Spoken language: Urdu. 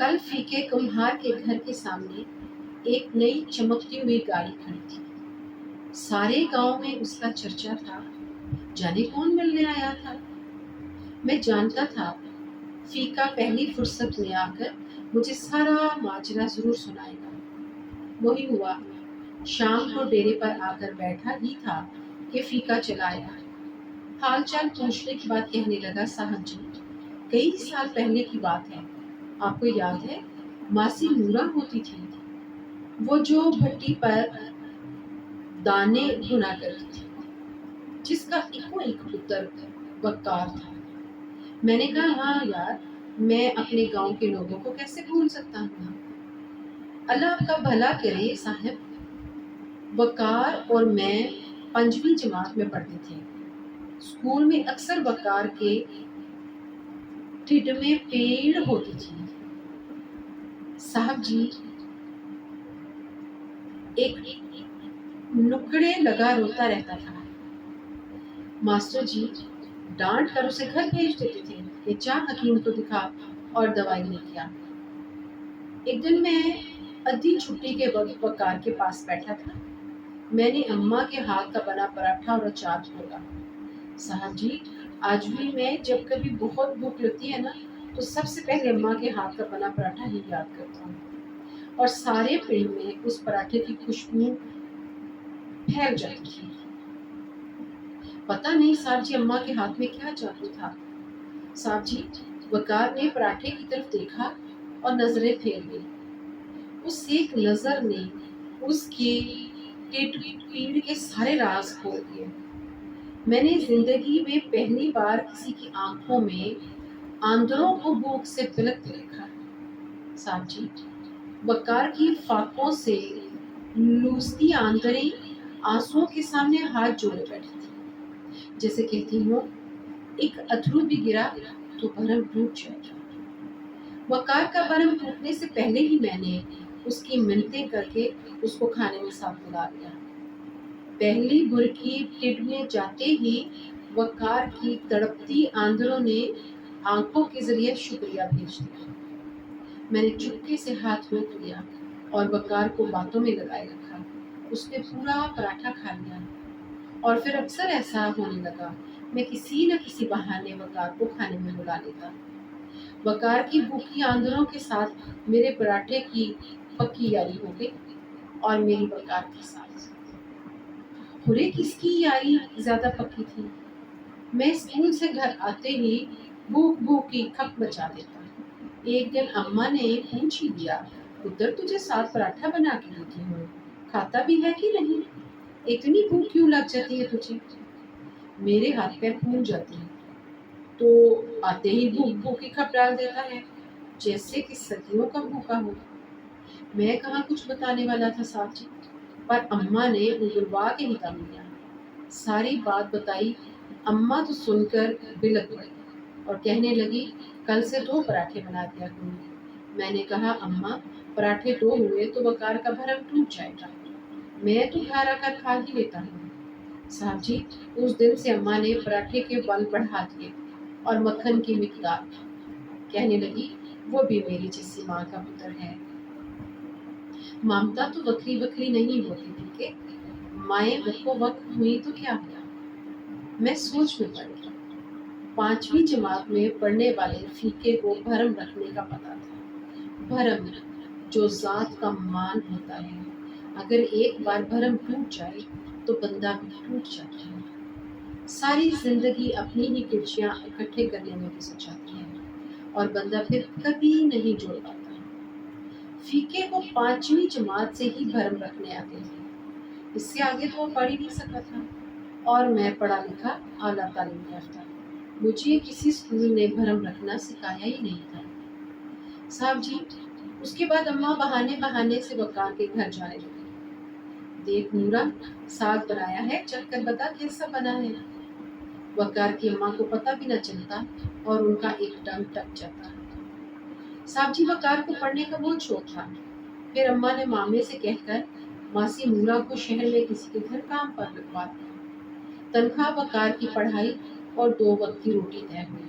کل فیکے کمہار کے گھر کے سامنے ایک نئی چمکتی ہوئی گاڑی کھڑی تھی۔ سارے گاؤں میں اس کا چرچا تھا، جانے کون ملنے آیا تھا۔ میں جانتا تھا فیکا پہلی فرصت میں آ کر مجھے سارا ماجرا ضرور سنائے گا۔ وہی ہوا، شام کو ڈیرے پر آ کر بیٹھا ہی تھا کہ فیکا چلا آیا۔ حال چال پوچھنے کے بعد کہنے لگا، صاحب جی، کئی سال پہلے کی بات ہے، آپ کو یاد ہے ماسی نورا ہوتی تھی، وہ جو بھٹی پر دانے بنا کرتی تھی، جس کا ایکو ایک پتر وقار تھا۔ میں نے کہا، ہاں یار، میں اپنے گاؤں کے لوگوں کو کیسے بھول سکتا ہوں۔ اللہ آپ کا بھلا کرے صاحب، وقار اور میں 5ویں جماعت میں پڑھتے تھے۔ اسکول میں اکثر وقار کے ٹھڈ میں پیڑ ہوتی تھی۔ صاحب جی ایک نکڑے لگا روتا رہتا تھا۔ ماسٹر جی ڈانٹ کر اسے گھر بھیج دیتے تھے کہ جا حکیم کو دکھا اور دوائی لے کے آ۔ ایک دن میں ادھی چھٹی کے وقت وقار کے پاس بیٹھا تھا۔ میں نے اماں کے ہاتھ کا بنا پراٹھا اور اچار کھولا۔ صاحب جی، آج بھی میں جب کبھی بہت بھوک لگتی ہے نا، تو سب سے پہلے اماں کے ہاتھ کا بنا پراٹھا ہی یاد کرتا ہوں، اور سارے پیٹ میں اس پراٹھے کی خوشبو پھیل جاتی تھی۔ پتہ نہیں صاحب جی اماں کے ہاتھ میں کیا جادو تھا۔ صاحب جی، وقار نے پراٹھے کی طرف دیکھا اور نظریں پھیر لی۔ اس ایک نظر نے اس کے پیڑ کے سارے راز کھول دیے۔ میں نے زندگی میں پہلی بار کسی کی آنکھوں میں آندروں کو بھوک سے بلکتے دیکھا۔ صاحب جی، وقار کی فاقوں سے لوستی آندریں آنسوؤں کے سامنے ہاتھ جوڑے بیٹھی تھی، جیسے کہتی ہوں، ایک اتھرو بھی گرا تو بھرم ٹوٹ جائے گا۔ وقار کا بھرم ٹوٹنے سے پہلے ہی میں نے اس کی منتیں کر کے اس کو کھانے میں ساتھ ملا دیا۔ پہلی برکی ٹڈ میں جاتے ہی وقار کی تڑپتی آندروں نے آنکھوں کے ذریعے شکریہ بھیج دیا۔ میں نے چپکے سے ہاتھ روک لیا اور وقار کو باتوں میں لگائے رکھا۔ اس نے پورا پراٹھا کھا لیا، اور پھر اکثر ایسا ہونے لگا، میں کسی نہ کسی بہانے وقار کو کھانے میں بلا لیتا۔ وقار کی بھوکی آندروں کے ساتھ میرے پراٹھے کی پکی یاری ہو گئی، اور میری وقار کے ساتھ پورے کس کی یاری زیادہ پکی تھی۔ میں اسکول سے گھر آتے ہی بھوک کی کھپ مچا دیتا۔ ایک دن اماں نے پوچھ ہی دیا، پتر تجھے ساتھ پراٹھا بنا کے دیتی ہوں، کھاتا بھی ہے کہ نہیں؟ اتنی بھوک کیوں لگ جاتی ہے تجھے؟ میرے ہاتھ پیر پھول جاتے ہیں، تو آتے ہی بھوک کی کھپ ڈال دیتا ہے، جیسے کہ صدیوں کا بھوکا ہو۔ میں کہاں کچھ بتانے والا تھا صاحب جی، پر اماں نے اگلوا کے ہی دم لیا۔ ساری بات بتائی، اماں تو سن کر بلک پڑی اور کہنے لگی، کل سے 2 پراٹھے بنا دیا کروں گی۔ میں نے کہا، اماں پراٹھے 2 ہوئے تو وقار کا بھرم ٹوٹ جائے گا، میں تو گھر آ کر کھا ہی لیتا ہوں۔ صاحب جی، اس دن سے اماں نے پراٹھے کے بل بڑھا دیے اور مکھن کی مقدار، کہنے لگی، وہ بھی میری جیسی ماں کا پتر ہے۔ ممتا تو وکری وکری نہیں ہوتی تھی کہ مائیں وقو وق ہوئی تو کیا ہوا۔ میں سوچ میں پڑ گئی۔ 5ویں جماعت میں پڑھنے والے فیکے کو بھرم رکھنے کا پتہ تھا۔ بھرم جو ذات کا مان ہوتا ہے، اگر ایک بار بھرم ٹوٹ جائے تو بندہ بھی ٹوٹ جاتا ہے۔ ساری زندگی اپنی ہی کرچیاں اکٹھے کرنے میں گزر جاتی ہے، اور بندہ پھر کبھی نہیں جوڑ پاتا۔ فیکے کو 5ویں جماعت سے ہی بھرم رکھنے آتے تھے، اس سے آگے تو وہ پڑھ ہی نہیں سکا تھا، اور میں پڑھا لکھا اعلیٰ تعلیم یافتہ، مجھے کسی اسکول نے بھرم رکھنا سکھایا ہی نہیں تھا۔ صاحب جی، اس کے بعد اماں بہانے سے وقار کے گھر جانے لگی۔ دیکھ نورا، ساگ بنایا ہے، چکھ کر بتا کیسا بنا ہے۔ وقار کی اماں کو پتہ بھی نہ چلتا اور ان کا ایک ٹنگ ٹک جاتا۔ صاحب جی، وقار کو پڑھنے کا بہت شوق تھا۔ پھر اماں نے مامے سے کہہ کر ماسی نورا کو شہر میں کسی کے گھر کام پر لگوا دیا۔ تنخواہ وقار کی پڑھائی اور 2 وقت کی روٹی طے ہوئی۔